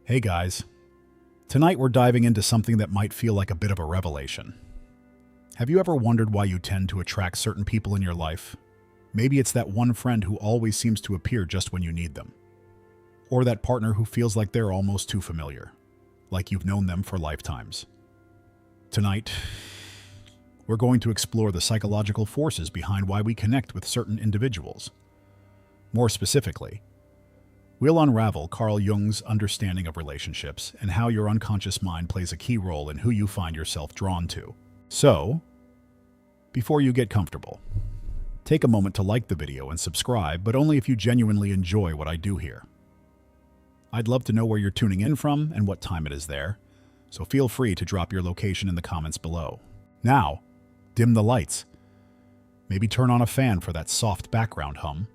Hey guys, tonight we're diving into something that might feel like a bit of a revelation. Have you ever wondered why you tend to attract certain people in your life? Maybe it's that one friend who always seems to appear just when you need them. Or that partner who feels like they're almost too familiar, like you've known them for lifetimes. Tonight, we're going to explore the psychological forces behind why we connect with certain individuals. More specifically, we'll unravel Carl Jung's understanding of relationships and how your unconscious mind plays a key role in who you find yourself drawn to. So, before you get comfortable, take a moment to like the video and subscribe, but only if you genuinely enjoy what I do here. I'd love to know where you're tuning in from and what time it is there, so feel free to drop your location in the comments below. Now, dim the lights. Maybe turn on a fan for that soft background hum.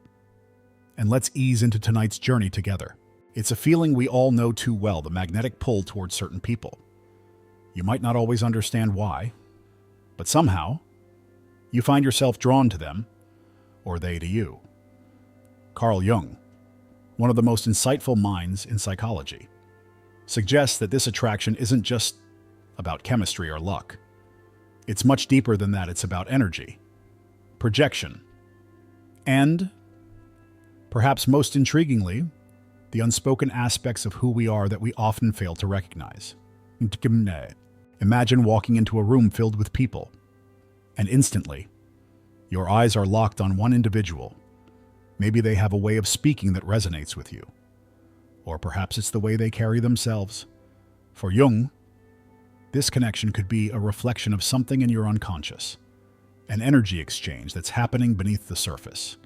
And let's ease into tonight's journey together. It's a feeling we all know too well, the magnetic pull towards certain people. You might not always understand why, but somehow, you find yourself drawn to them, or they to you. Carl Jung, one of the most insightful minds in psychology, suggests that this attraction isn't just about chemistry or luck. It's much deeper than that. It's about energy, projection, and perhaps most intriguingly, the unspoken aspects of who we are that we often fail to recognize. Imagine walking into a room filled with people, and instantly, your eyes are locked on one individual. Maybe they have a way of speaking that resonates with you, or perhaps it's the way they carry themselves. For Jung, this connection could be a reflection of something in your unconscious, an energy exchange that's happening beneath the surface.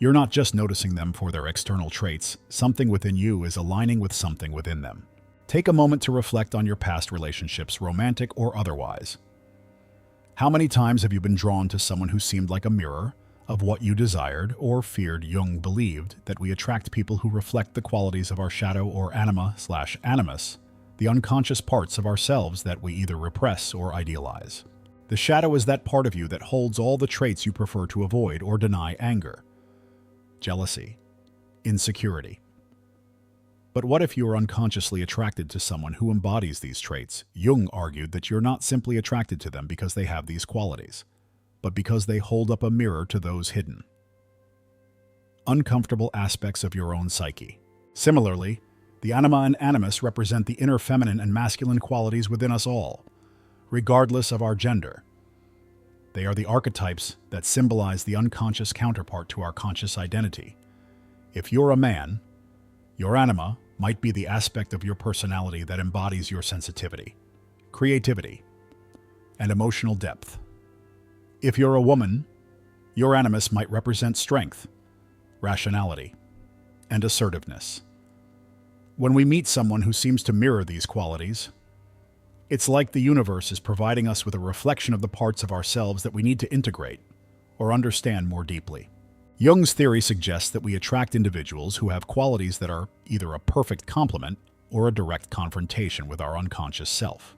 You're not just noticing them for their external traits, something within you is aligning with something within them. Take a moment to reflect on your past relationships, romantic or otherwise. How many times have you been drawn to someone who seemed like a mirror of what you desired or feared? Jung believed that we attract people who reflect the qualities of our shadow or anima/animus, the unconscious parts of ourselves that we either repress or idealize. The shadow is that part of you that holds all the traits you prefer to avoid or deny: anger, jealousy, insecurity. But what if you are unconsciously attracted to someone who embodies these traits? Jung argued that you're not simply attracted to them because they have these qualities, but because they hold up a mirror to those hidden, uncomfortable aspects of your own psyche. Similarly, the anima and animus represent the inner feminine and masculine qualities within us all, regardless of our gender. They are the archetypes that symbolize the unconscious counterpart to our conscious identity. If you're a man, your anima might be the aspect of your personality that embodies your sensitivity, creativity, and emotional depth. If you're a woman, your animus might represent strength, rationality, and assertiveness. When we meet someone who seems to mirror these qualities, it's like the universe is providing us with a reflection of the parts of ourselves that we need to integrate or understand more deeply. Jung's theory suggests that we attract individuals who have qualities that are either a perfect complement or a direct confrontation with our unconscious self.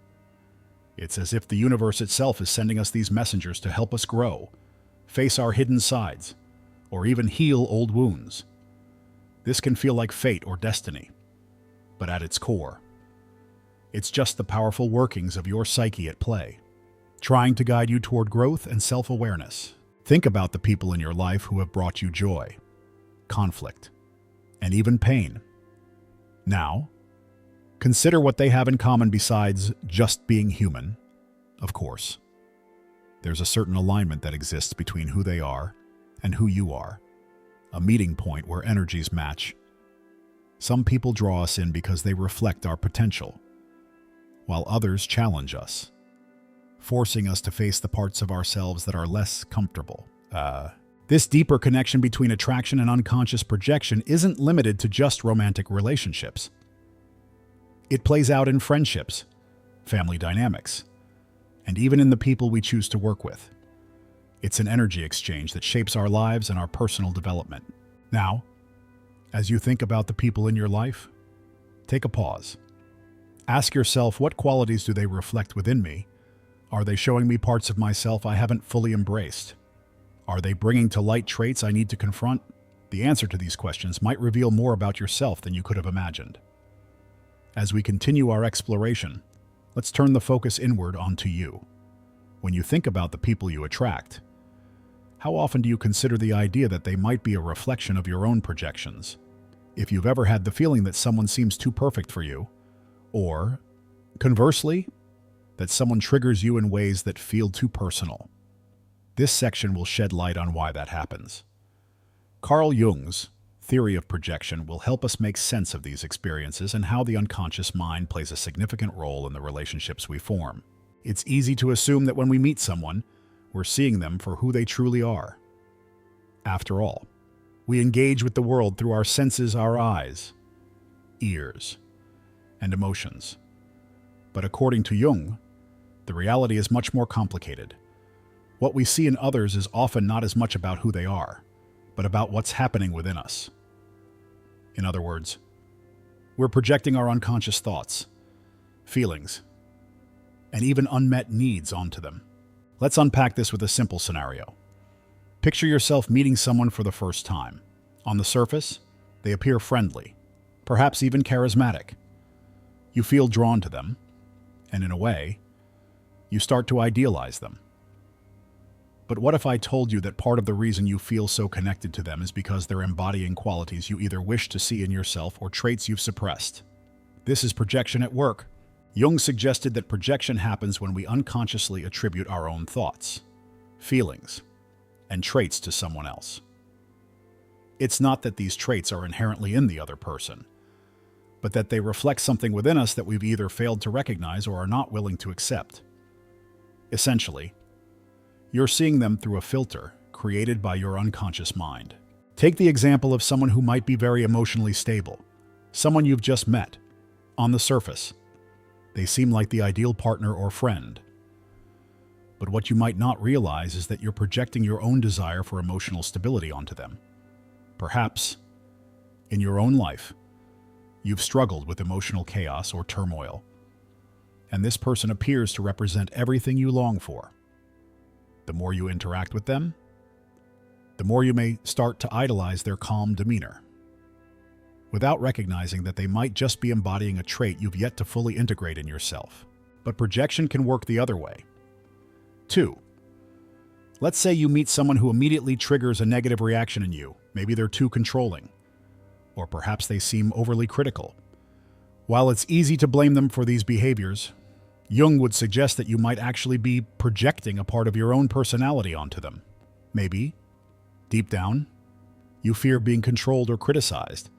It's as if the universe itself is sending us these messengers to help us grow, face our hidden sides, or even heal old wounds. This can feel like fate or destiny, but at its core, it's just the powerful workings of your psyche at play, trying to guide you toward growth and self-awareness. Think about the people in your life who have brought you joy, conflict, and even pain. Now, consider what they have in common besides just being human. Of course, there's a certain alignment that exists between who they are and who you are, a meeting point where energies match. Some people draw us in because they reflect our potential, while others challenge us, forcing us to face the parts of ourselves that are less comfortable. This deeper connection between attraction and unconscious projection isn't limited to just romantic relationships. It plays out in friendships, family dynamics, and even in the people we choose to work with. It's an energy exchange that shapes our lives and our personal development. Now, as you think about the people in your life, take a pause. Ask yourself, what qualities do they reflect within me? Are they showing me parts of myself I haven't fully embraced? Are they bringing to light traits I need to confront? The answer to these questions might reveal more about yourself than you could have imagined. As we continue our exploration, let's turn the focus inward onto you. When you think about the people you attract, how often do you consider the idea that they might be a reflection of your own projections? If you've ever had the feeling that someone seems too perfect for you, or, conversely, that someone triggers you in ways that feel too personal. This section will shed light on why that happens. Carl Jung's theory of projection will help us make sense of these experiences and how the unconscious mind plays a significant role in the relationships we form. It's easy to assume that when we meet someone, we're seeing them for who they truly are. After all, we engage with the world through our senses, our eyes, ears, and emotions. But according to Jung, the reality is much more complicated. What we see in others is often not as much about who they are, but about what's happening within us. In other words, we're projecting our unconscious thoughts, feelings, and even unmet needs onto them. Let's unpack this with a simple scenario. Picture yourself meeting someone for the first time. On the surface, they appear friendly, perhaps even charismatic. You feel drawn to them, and in a way, you start to idealize them. But what if I told you that part of the reason you feel so connected to them is because they're embodying qualities you either wish to see in yourself or traits you've suppressed? This is projection at work. Jung suggested that projection happens when we unconsciously attribute our own thoughts, feelings, and traits to someone else. It's not that these traits are inherently in the other person, but that they reflect something within us that we've either failed to recognize or are not willing to accept. Essentially, you're seeing them through a filter created by your unconscious mind. Take the example of someone who might be very emotionally stable, someone you've just met. On the surface, they seem like the ideal partner or friend. But what you might not realize is that you're projecting your own desire for emotional stability onto them. Perhaps, in your own life, you've struggled with emotional chaos or turmoil, and this person appears to represent everything you long for. The more you interact with them, the more you may start to idolize their calm demeanor, without recognizing that they might just be embodying a trait you've yet to fully integrate in yourself. But projection can work the other way. 2. Let's say you meet someone who immediately triggers a negative reaction in you. Maybe they're too controlling, or perhaps they seem overly critical. While it's easy to blame them for these behaviors, Jung would suggest that you might actually be projecting a part of your own personality onto them. Maybe, deep down, you fear being controlled or criticized,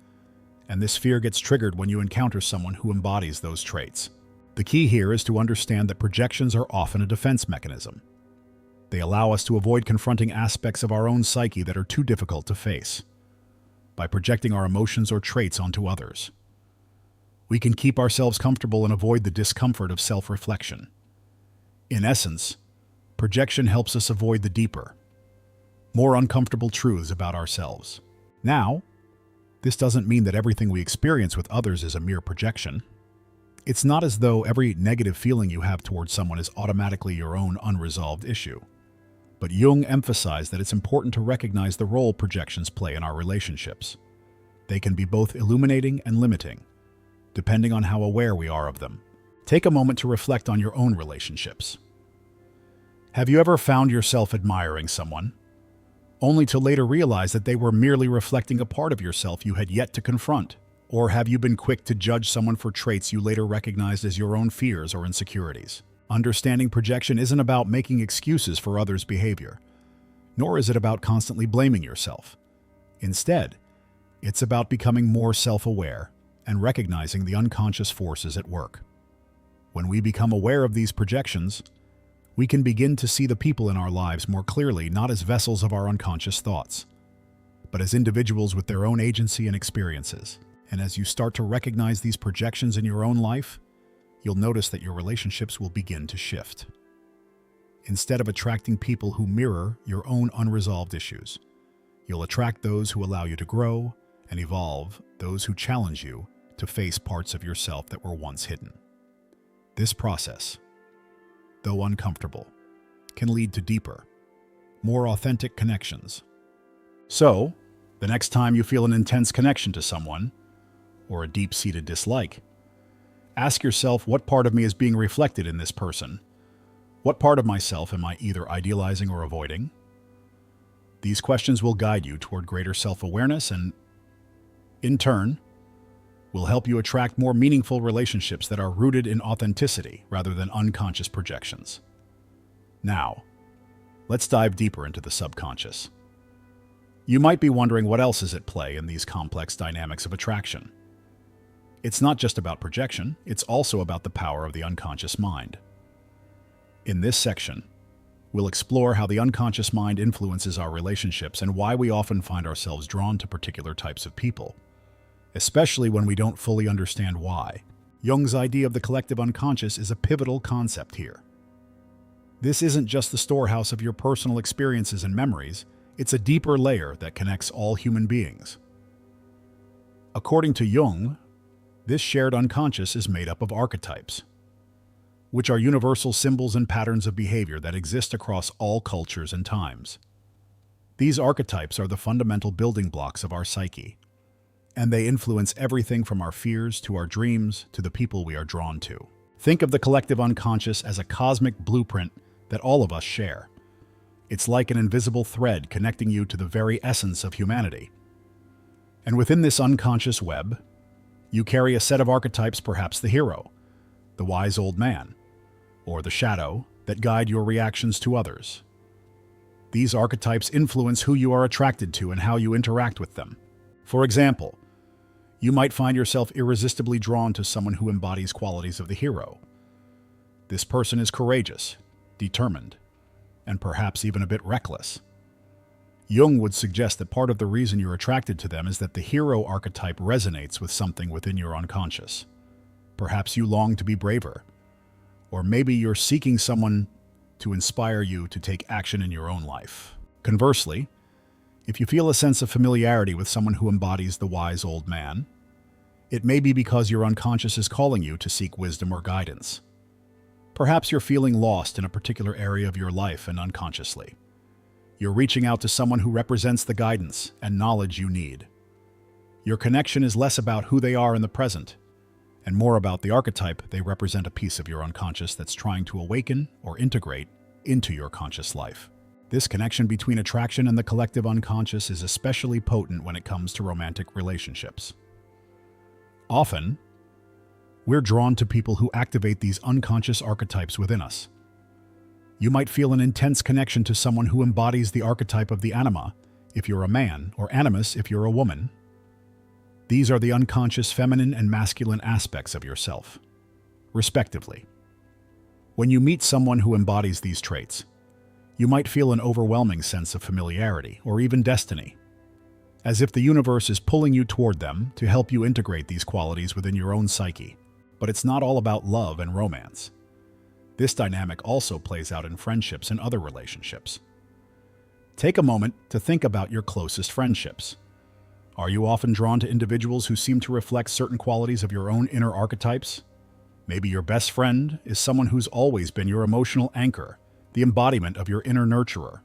and this fear gets triggered when you encounter someone who embodies those traits. The key here is to understand that projections are often a defense mechanism. They allow us to avoid confronting aspects of our own psyche that are too difficult to face. By projecting our emotions or traits onto others, we can keep ourselves comfortable and avoid the discomfort of self-reflection. In essence, projection helps us avoid the deeper, more uncomfortable truths about ourselves. Now, this doesn't mean that everything we experience with others is a mere projection. It's not as though every negative feeling you have towards someone is automatically your own unresolved issue. But Jung emphasized that it's important to recognize the role projections play in our relationships. They can be both illuminating and limiting, depending on how aware we are of them. Take a moment to reflect on your own relationships. Have you ever found yourself admiring someone, only to later realize that they were merely reflecting a part of yourself you had yet to confront? Or have you been quick to judge someone for traits you later recognized as your own fears or insecurities? Understanding projection isn't about making excuses for others' behavior, nor is it about constantly blaming yourself. Instead, it's about becoming more self-aware and recognizing the unconscious forces at work. When we become aware of these projections, we can begin to see the people in our lives more clearly, not as vessels of our unconscious thoughts, but as individuals with their own agency and experiences. And as you start to recognize these projections in your own life, you'll notice that your relationships will begin to shift. Instead of attracting people who mirror your own unresolved issues, you'll attract those who allow you to grow and evolve, those who challenge you to face parts of yourself that were once hidden. This process, though uncomfortable, can lead to deeper, more authentic connections. So, the next time you feel an intense connection to someone, or a deep-seated dislike, Ask yourself, what part of me is being reflected in this person? What part of myself am I either idealizing or avoiding? These questions will guide you toward greater self-awareness and, in turn, will help you attract more meaningful relationships that are rooted in authenticity rather than unconscious projections. Now, let's dive deeper into the subconscious. You might be wondering what else is at play in these complex dynamics of attraction. It's not just about projection, it's also about the power of the unconscious mind. In this section, we'll explore how the unconscious mind influences our relationships and why we often find ourselves drawn to particular types of people, especially when we don't fully understand why. Jung's idea of the collective unconscious is a pivotal concept here. This isn't just the storehouse of your personal experiences and memories, it's a deeper layer that connects all human beings. According to Jung, this shared unconscious is made up of archetypes, which are universal symbols and patterns of behavior that exist across all cultures and times. These archetypes are the fundamental building blocks of our psyche, and they influence everything from our fears to our dreams to the people we are drawn to. Think of the collective unconscious as a cosmic blueprint that all of us share. It's like an invisible thread connecting you to the very essence of humanity. And within this unconscious web, you carry a set of archetypes, perhaps the hero, the wise old man, or the shadow that guide your reactions to others. These archetypes influence who you are attracted to and how you interact with them. For example, you might find yourself irresistibly drawn to someone who embodies qualities of the hero. This person is courageous, determined, and perhaps even a bit reckless. Jung would suggest that part of the reason you're attracted to them is that the hero archetype resonates with something within your unconscious. Perhaps you long to be braver, or maybe you're seeking someone to inspire you to take action in your own life. Conversely, if you feel a sense of familiarity with someone who embodies the wise old man, it may be because your unconscious is calling you to seek wisdom or guidance. Perhaps you're feeling lost in a particular area of your life and unconsciously, you're reaching out to someone who represents the guidance and knowledge you need. Your connection is less about who they are in the present, and more about the archetype they represent, a piece of your unconscious that's trying to awaken or integrate into your conscious life. This connection between attraction and the collective unconscious is especially potent when it comes to romantic relationships. Often, we're drawn to people who activate these unconscious archetypes within us. You might feel an intense connection to someone who embodies the archetype of the anima, if you're a man, or animus if you're a woman. These are the unconscious feminine and masculine aspects of yourself, respectively. When you meet someone who embodies these traits, you might feel an overwhelming sense of familiarity or even destiny, as if the universe is pulling you toward them to help you integrate these qualities within your own psyche. But it's not all about love and romance. This dynamic also plays out in friendships and other relationships. Take a moment to think about your closest friendships. Are you often drawn to individuals who seem to reflect certain qualities of your own inner archetypes? Maybe your best friend is someone who's always been your emotional anchor, the embodiment of your inner nurturer.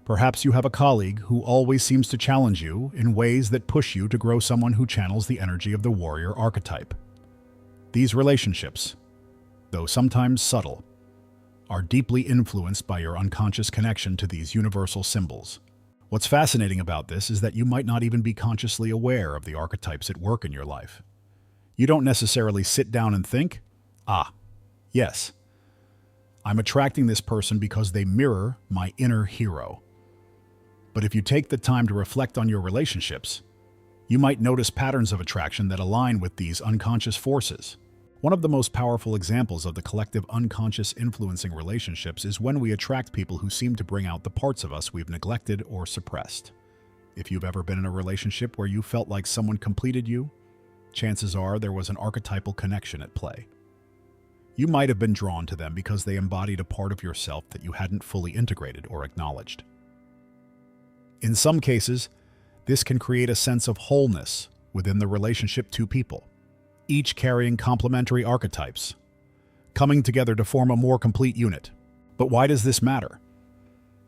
Perhaps you have a colleague who always seems to challenge you in ways that push you to grow, someone who channels the energy of the warrior archetype. These relationships, though sometimes subtle, are deeply influenced by your unconscious connection to these universal symbols. What's fascinating about this is that you might not even be consciously aware of the archetypes at work in your life. You don't necessarily sit down and think, yes, I'm attracting this person because they mirror my inner hero. But if you take the time to reflect on your relationships, you might notice patterns of attraction that align with these unconscious forces. One of the most powerful examples of the collective unconscious influencing relationships is when we attract people who seem to bring out the parts of us we've neglected or suppressed. If you've ever been in a relationship where you felt like someone completed you, chances are there was an archetypal connection at play. You might have been drawn to them because they embodied a part of yourself that you hadn't fully integrated or acknowledged. In some cases, this can create a sense of wholeness within the relationship. Two people, each carrying complementary archetypes, coming together to form a more complete unit. But why does this matter?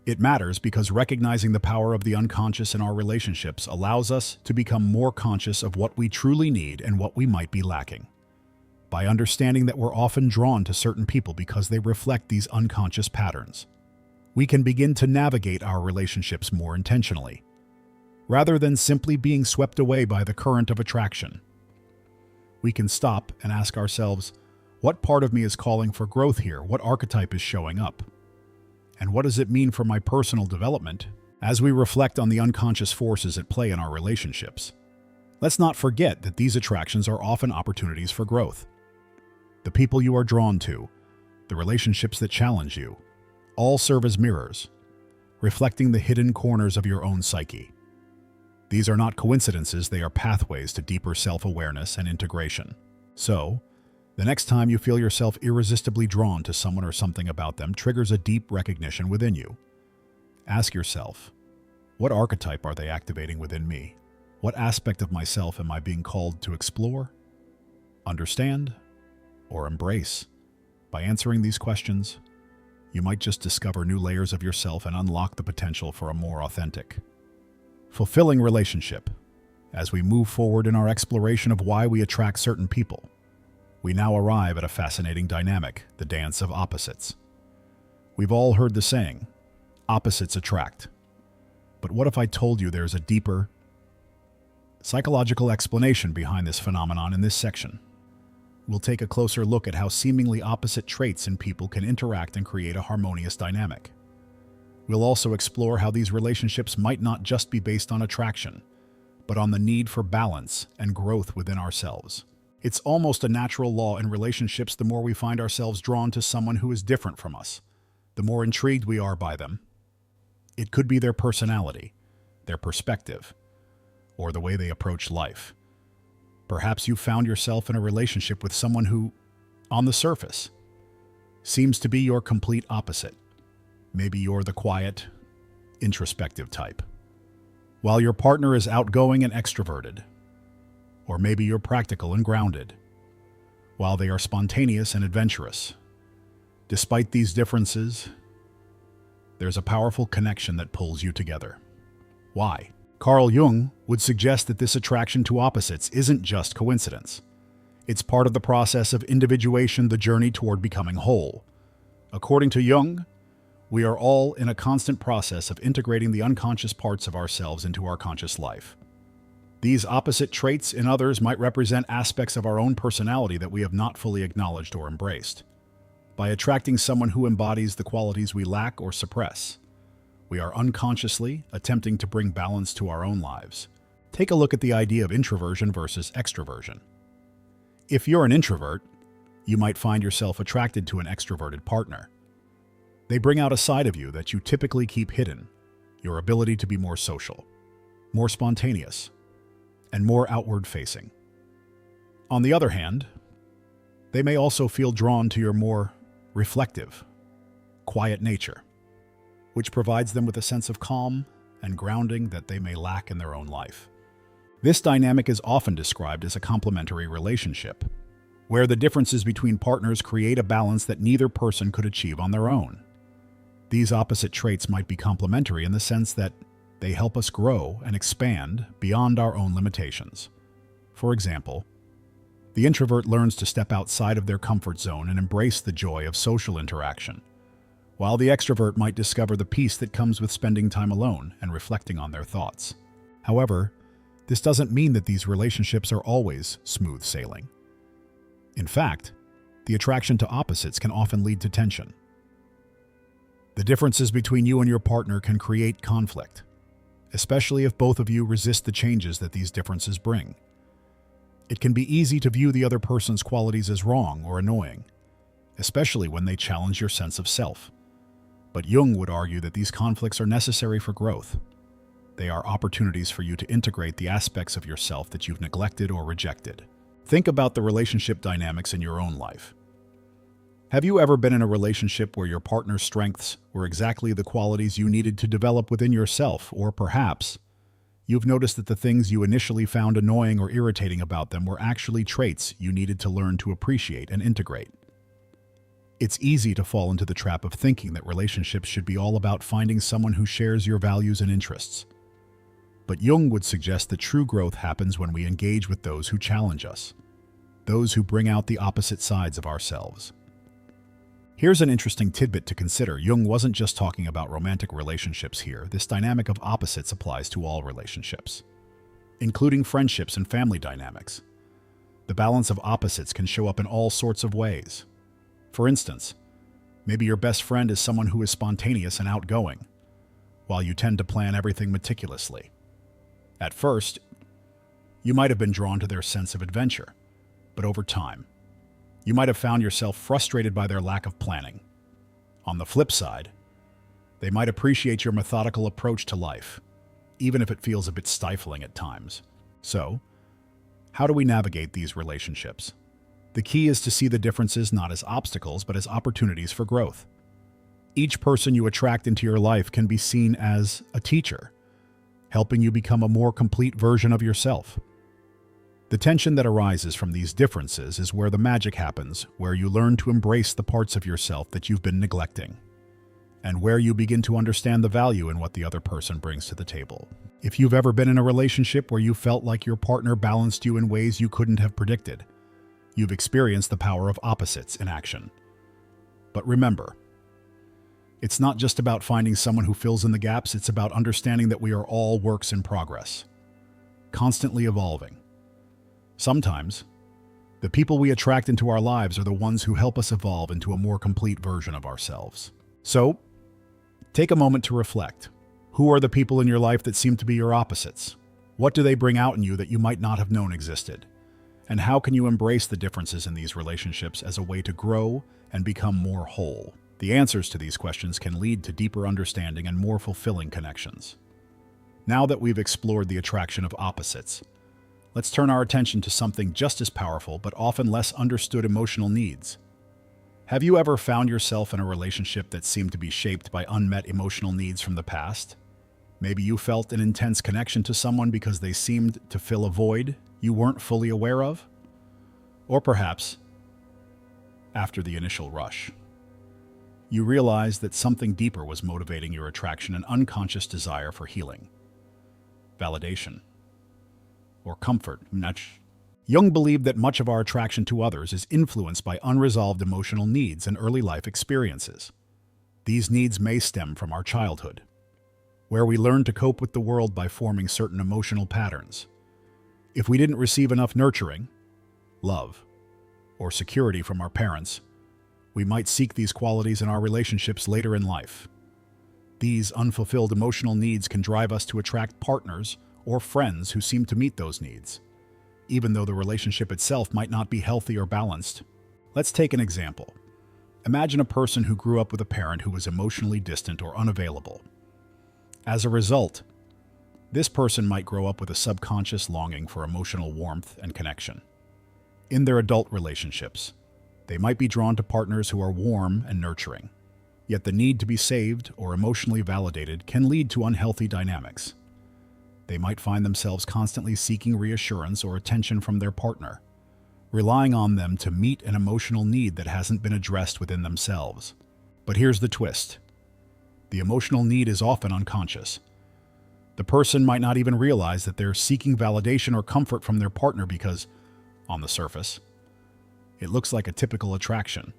It matters because recognizing the power of the unconscious in our relationships allows us to become more conscious of what we truly need and what we might be lacking. by understanding that we're often drawn to certain people because they reflect these unconscious patterns, we can begin to navigate our relationships more intentionally, rather than simply being swept away by the current of attraction. We can stop and ask ourselves, what part of me is calling for growth here? What archetype is showing up? And what does it mean for my personal development as we reflect on the unconscious forces at play in our relationships? Let's not forget that these attractions are often opportunities for growth. The people you are drawn to, the relationships that challenge you, all serve as mirrors, reflecting the hidden corners of your own psyche. These are not coincidences, they are pathways to deeper self-awareness and integration. So, the next time you feel yourself irresistibly drawn to someone or something about them triggers a deep recognition within you. Ask yourself, what archetype are they activating within me? What aspect of myself am I being called to explore, understand, or embrace? By answering these questions, you might just discover new layers of yourself and unlock the potential for a more authentic, fulfilling relationship. As we move forward in our exploration of why we attract certain people, we now arrive at a fascinating dynamic, the dance of opposites. We've all heard the saying, opposites attract. But what if I told you there's a deeper, psychological explanation behind this phenomenon in this section? We'll take a closer look at how seemingly opposite traits in people can interact and create a harmonious dynamic. We'll also explore how these relationships might not just be based on attraction, but on the need for balance and growth within ourselves. It's almost a natural law in relationships. The more we find ourselves drawn to someone who is different from us, the more intrigued we are by them. It could be their personality, their perspective, or the way they approach life. Perhaps you found yourself in a relationship with someone who, on the surface, seems to be your complete opposite. Maybe you're the quiet, introspective type, while your partner is outgoing and extroverted. Or maybe you're practical and grounded, while they are spontaneous and adventurous. Despite these differences, there's a powerful connection that pulls you together. Why? Carl Jung would suggest that this attraction to opposites isn't just coincidence. It's part of the process of individuation, the journey toward becoming whole. According to Jung, we are all in a constant process of integrating the unconscious parts of ourselves into our conscious life. These opposite traits in others might represent aspects of our own personality that we have not fully acknowledged or embraced. By attracting someone who embodies the qualities we lack or suppress, we are unconsciously attempting to bring balance to our own lives. Take a look at the idea of introversion versus extroversion. If you're an introvert, you might find yourself attracted to an extroverted partner. They bring out a side of you that you typically keep hidden, your ability to be more social, more spontaneous, and more outward-facing. On the other hand, they may also feel drawn to your more reflective, quiet nature, which provides them with a sense of calm and grounding that they may lack in their own life. This dynamic is often described as a complementary relationship, where the differences between partners create a balance that neither person could achieve on their own. These opposite traits might be complementary in the sense that they help us grow and expand beyond our own limitations. For example, the introvert learns to step outside of their comfort zone and embrace the joy of social interaction, while the extrovert might discover the peace that comes with spending time alone and reflecting on their thoughts. However, this doesn't mean that these relationships are always smooth sailing. In fact, the attraction to opposites can often lead to tension. The differences between you and your partner can create conflict, especially if both of you resist the changes that these differences bring. It can be easy to view the other person's qualities as wrong or annoying, especially when they challenge your sense of self. But Jung would argue that these conflicts are necessary for growth. They are opportunities for you to integrate the aspects of yourself that you've neglected or rejected. Think about the relationship dynamics in your own life. Have you ever been in a relationship where your partner's strengths were exactly the qualities you needed to develop within yourself, or perhaps you've noticed that the things you initially found annoying or irritating about them were actually traits you needed to learn to appreciate and integrate? It's easy to fall into the trap of thinking that relationships should be all about finding someone who shares your values and interests. But Jung would suggest that true growth happens when we engage with those who challenge us. those who bring out the opposite sides of ourselves. Here's an interesting tidbit to consider. Jung wasn't just talking about romantic relationships here. This dynamic of opposites applies to all relationships, including friendships and family dynamics. The balance of opposites can show up in all sorts of ways. For instance, maybe your best friend is someone who is spontaneous and outgoing, while you tend to plan everything meticulously. At first, you might have been drawn to their sense of adventure, but over time, you might have found yourself frustrated by their lack of planning. On the flip side, they might appreciate your methodical approach to life, even if it feels a bit stifling at times. So, how do we navigate these relationships? The key is to see the differences not as obstacles, but as opportunities for growth. Each person you attract into your life can be seen as a teacher, helping you become a more complete version of yourself. The tension that arises from these differences is where the magic happens, where you learn to embrace the parts of yourself that you've been neglecting, and where you begin to understand the value in what the other person brings to the table. If you've ever been in a relationship where you felt like your partner balanced you in ways you couldn't have predicted, you've experienced the power of opposites in action. But remember, it's not just about finding someone who fills in the gaps, it's about understanding that we are all works in progress, constantly evolving. Sometimes, the people we attract into our lives are the ones who help us evolve into a more complete version of ourselves. So, take a moment to reflect. Who are the people in your life that seem to be your opposites? What do they bring out in you that you might not have known existed? And how can you embrace the differences in these relationships as a way to grow and become more whole? The answers to these questions can lead to deeper understanding and more fulfilling connections. Now that we've explored the attraction of opposites, let's turn our attention to something just as powerful but often less understood: emotional needs. Have you ever found yourself in a relationship that seemed to be shaped by unmet emotional needs from the past? Maybe you felt an intense connection to someone because they seemed to fill a void you weren't fully aware of? Or perhaps, after the initial rush, you realized that something deeper was motivating your attraction, an unconscious desire for healing, validation, or comfort. Jung believed that much of our attraction to others is influenced by unresolved emotional needs and early life experiences. These needs may stem from our childhood, where we learn to cope with the world by forming certain emotional patterns. If we didn't receive enough nurturing, love, or security from our parents, we might seek these qualities in our relationships later in life. These unfulfilled emotional needs can drive us to attract partners or friends who seem to meet those needs, even though the relationship itself might not be healthy or balanced. Let's take an example. Imagine a person who grew up with a parent who was emotionally distant or unavailable. As a result, this person might grow up with a subconscious longing for emotional warmth and connection. In their adult relationships, they might be drawn to partners who are warm and nurturing, yet the need to be saved or emotionally validated can lead to unhealthy dynamics. They might find themselves constantly seeking reassurance or attention from their partner, relying on them to meet an emotional need that hasn't been addressed within themselves. But here's the twist. The emotional need is often unconscious. The person might not even realize that they're seeking validation or comfort from their partner because, on the surface, it looks like a typical attraction.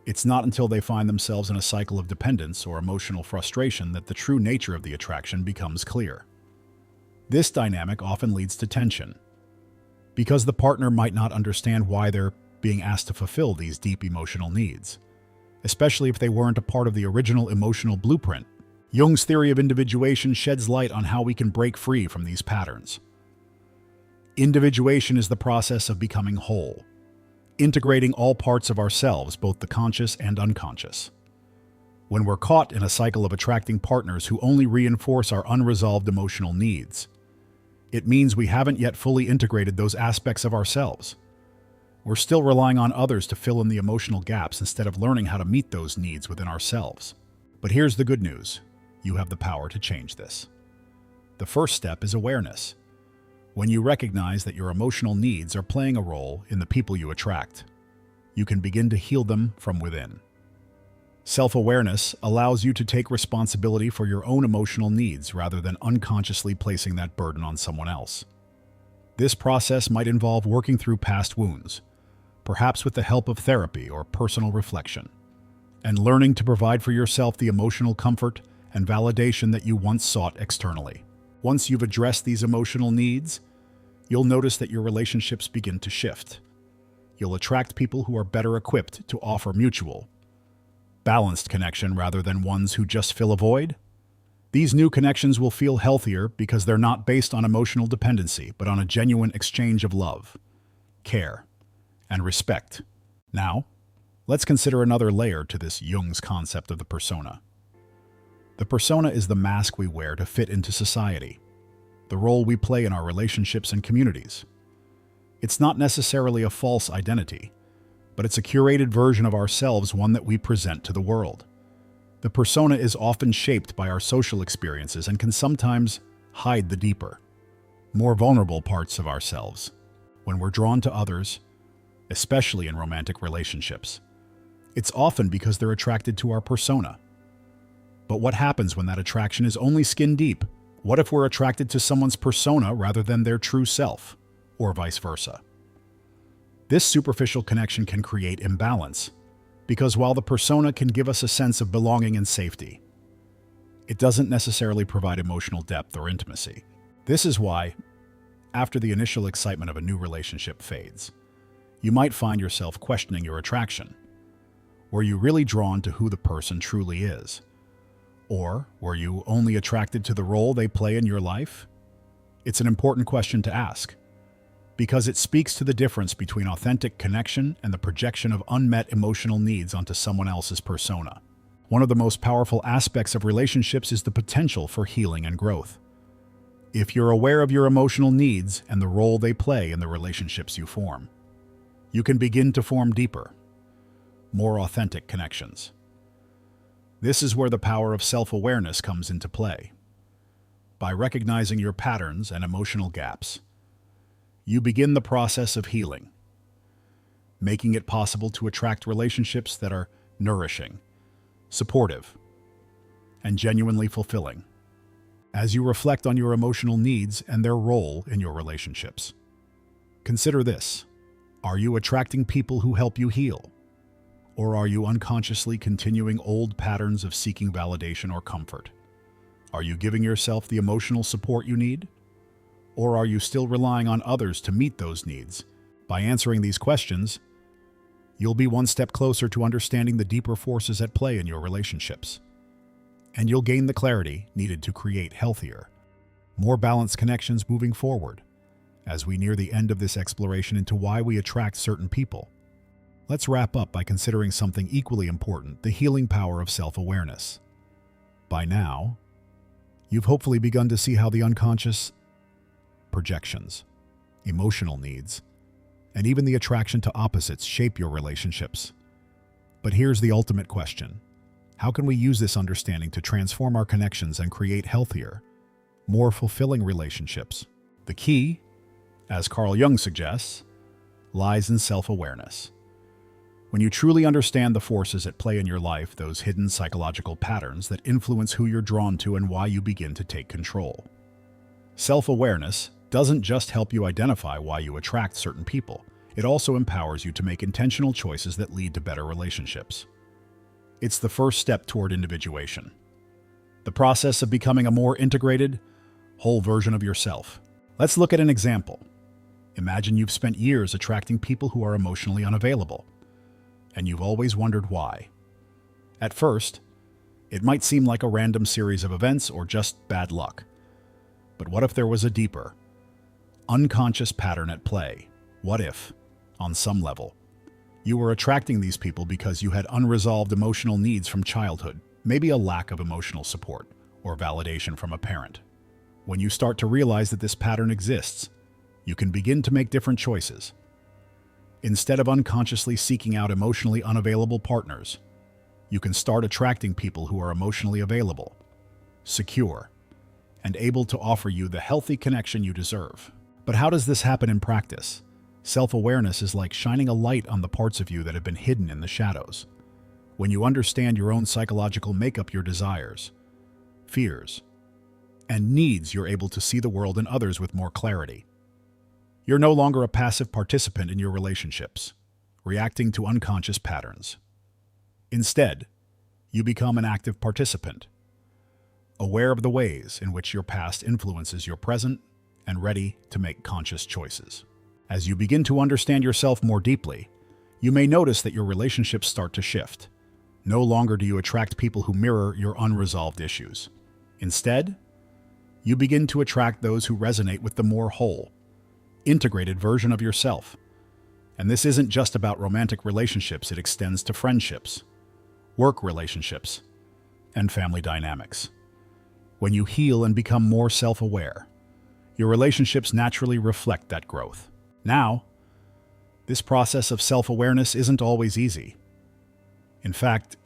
It's not until they find themselves in a cycle of dependence or emotional frustration that the true nature of the attraction becomes clear. This dynamic often leads to tension, because the partner might not understand why they're being asked to fulfill these deep emotional needs, especially if they weren't a part of the original emotional blueprint. Jung's theory of individuation sheds light on how we can break free from these patterns. Individuation is the process of becoming whole, integrating all parts of ourselves, both the conscious and unconscious. When we're caught in a cycle of attracting partners who only reinforce our unresolved emotional needs, it means we haven't yet fully integrated those aspects of ourselves. We're still relying on others to fill in the emotional gaps instead of learning how to meet those needs within ourselves. But here's the good news. You have the power to change this. The first step is awareness. When you recognize that your emotional needs are playing a role in the people you attract, you can begin to heal them from within. Self-awareness allows you to take responsibility for your own emotional needs rather than unconsciously placing that burden on someone else. This process might involve working through past wounds, perhaps with the help of therapy or personal reflection, and learning to provide for yourself the emotional comfort and validation that you once sought externally. Once you've addressed these emotional needs, you'll notice that your relationships begin to shift. You'll attract people who are better equipped to offer mutual, balanced connection rather than ones who just fill a void. These new connections will feel healthier because they're not based on emotional dependency, but on a genuine exchange of love, care, and respect. Now, let's consider another layer to this Jung's concept of the persona. The persona is the mask we wear to fit into society, the role we play in our relationships and communities. It's not necessarily a false identity, but it's a curated version of ourselves, one that we present to the world. The persona is often shaped by our social experiences and can sometimes hide the deeper, more vulnerable parts of ourselves. When we're drawn to others, especially in romantic relationships, it's often because they're attracted to our persona. But what happens when that attraction is only skin deep? What if we're attracted to someone's persona rather than their true self, or vice versa? This superficial connection can create imbalance, because while the persona can give us a sense of belonging and safety, it doesn't necessarily provide emotional depth or intimacy. This is why, after the initial excitement of a new relationship fades, you might find yourself questioning your attraction. Were you really drawn to who the person truly is? Or were you only attracted to the role they play in your life? It's an important question to ask, because it speaks to the difference between authentic connection and the projection of unmet emotional needs onto someone else's persona. One of the most powerful aspects of relationships is the potential for healing and growth. If you're aware of your emotional needs and the role they play in the relationships you form, you can begin to form deeper, more authentic connections. This is where the power of self-awareness comes into play. By recognizing your patterns and emotional gaps, you begin the process of healing, making it possible to attract relationships that are nourishing, supportive, and genuinely fulfilling. As you reflect on your emotional needs and their role in your relationships, consider this: are you attracting people who help you heal? Or are you unconsciously continuing old patterns of seeking validation or comfort? Are you giving yourself the emotional support you need? Or are you still relying on others to meet those needs? By answering these questions, you'll be one step closer to understanding the deeper forces at play in your relationships. And you'll gain the clarity needed to create healthier, more balanced connections moving forward. As we near the end of this exploration into why we attract certain people, let's wrap up by considering something equally important: the healing power of self-awareness. By now, you've hopefully begun to see how the unconscious projections, emotional needs, and even the attraction to opposites shape your relationships. But here's the ultimate question: how can we use this understanding to transform our connections and create healthier, more fulfilling relationships? The key, as Carl Jung suggests, lies in self-awareness. When you truly understand the forces at play in your life, those hidden psychological patterns that influence who you're drawn to and why you begin to take control. Self-awareness doesn't just help you identify why you attract certain people, it also empowers you to make intentional choices that lead to better relationships. It's the first step toward individuation, the process of becoming a more integrated, whole version of yourself. Let's look at an example. Imagine you've spent years attracting people who are emotionally unavailable, and you've always wondered why. At first, it might seem like a random series of events or just bad luck. But what if there was a deeper, unconscious pattern at play? What if, on some level, you were attracting these people because you had unresolved emotional needs from childhood, maybe a lack of emotional support or validation from a parent? When you start to realize that this pattern exists, you can begin to make different choices. Instead of unconsciously seeking out emotionally unavailable partners, you can start attracting people who are emotionally available, secure, and able to offer you the healthy connection you deserve. But how does this happen in practice? Self-awareness is like shining a light on the parts of you that have been hidden in the shadows. When you understand your own psychological makeup, your desires, fears, and needs, you're able to see the world and others with more clarity. You're no longer a passive participant in your relationships, reacting to unconscious patterns. Instead, you become an active participant, aware of the ways in which your past influences your present and ready to make conscious choices. As you begin to understand yourself more deeply, you may notice that your relationships start to shift. No longer do you attract people who mirror your unresolved issues. Instead, you begin to attract those who resonate with the more whole, integrated version of yourself. And this isn't just about romantic relationships, it extends to friendships, work relationships, and family dynamics. When you heal and become more self-aware, your relationships naturally reflect that growth. Now, this process of self-awareness isn't always easy. In fact,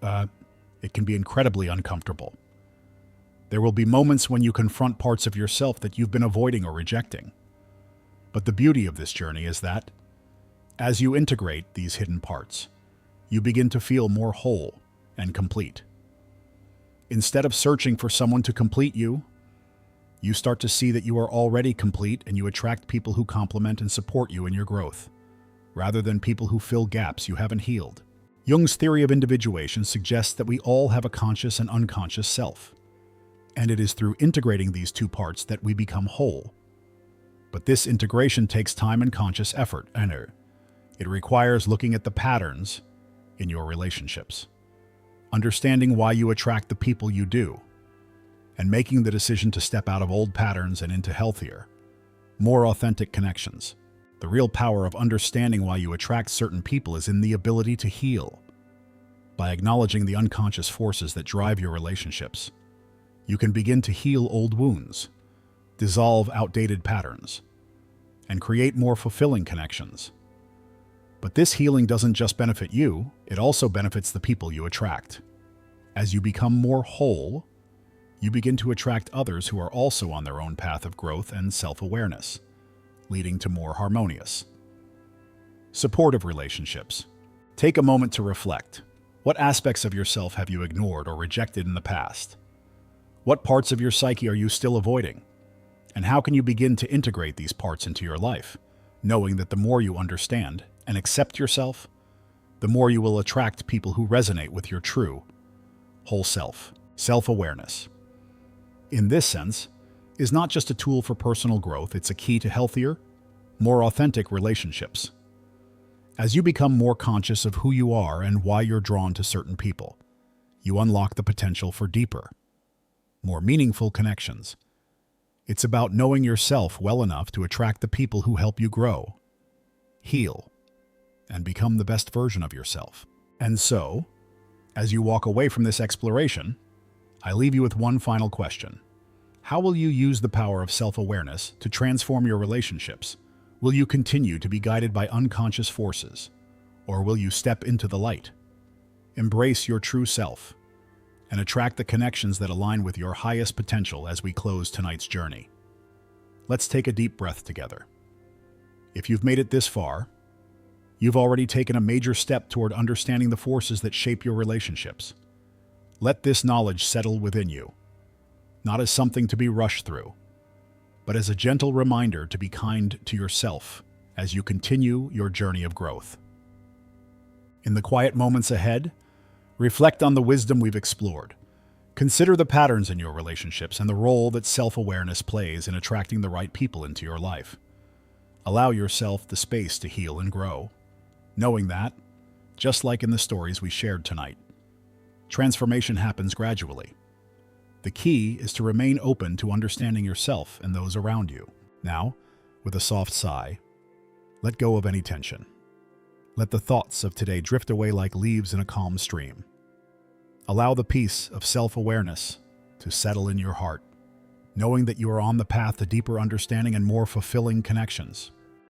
it can be incredibly uncomfortable. There will be moments when you confront parts of yourself that you've been avoiding or rejecting. But the beauty of this journey is that, as you integrate these hidden parts, you begin to feel more whole and complete. Instead of searching for someone to complete you, you start to see that you are already complete and you attract people who complement and support you in your growth, rather than people who fill gaps you haven't healed. Jung's theory of individuation suggests that we all have a conscious and unconscious self, and it is through integrating these two parts that we become whole. But this integration takes time and conscious effort, and it requires looking at the patterns in your relationships, understanding why you attract the people you do, and making the decision to step out of old patterns and into healthier, more authentic connections. The real power of understanding why you attract certain people is in the ability to heal. By acknowledging the unconscious forces that drive your relationships, you can begin to heal old wounds, dissolve outdated patterns, and create more fulfilling connections. But this healing doesn't just benefit you, it also benefits the people you attract. As you become more whole, you begin to attract others who are also on their own path of growth and self-awareness, leading to more harmonious, supportive relationships. Take a moment to reflect. What aspects of yourself have you ignored or rejected in the past? What parts of your psyche are you still avoiding? And how can you begin to integrate these parts into your life, knowing that the more you understand and accept yourself, the more you will attract people who resonate with your true, whole self. Self-awareness, in this sense, is not just a tool for personal growth, it's a key to healthier, more authentic relationships. As you become more conscious of who you are and why you're drawn to certain people, you unlock the potential for deeper, more meaningful connections. It's about knowing yourself well enough to attract the people who help you grow, heal, and become the best version of yourself. And so, as you walk away from this exploration, I leave you with one final question. How will you use the power of self-awareness to transform your relationships? Will you continue to be guided by unconscious forces, or will you step into the light, embrace your true self, and attract the connections that align with your highest potential as we close tonight's journey? Let's take a deep breath together. If you've made it this far, you've already taken a major step toward understanding the forces that shape your relationships. Let this knowledge settle within you, not as something to be rushed through, but as a gentle reminder to be kind to yourself as you continue your journey of growth. In the quiet moments ahead, reflect on the wisdom we've explored. Consider the patterns in your relationships and the role that self-awareness plays in attracting the right people into your life. Allow yourself the space to heal and grow, knowing that, just like in the stories we shared tonight, transformation happens gradually. The key is to remain open to understanding yourself and those around you. Now, with a soft sigh, let go of any tension. Let the thoughts of today drift away like leaves in a calm stream. Allow the peace of self-awareness to settle in your heart, knowing that you are on the path to deeper understanding and more fulfilling connections.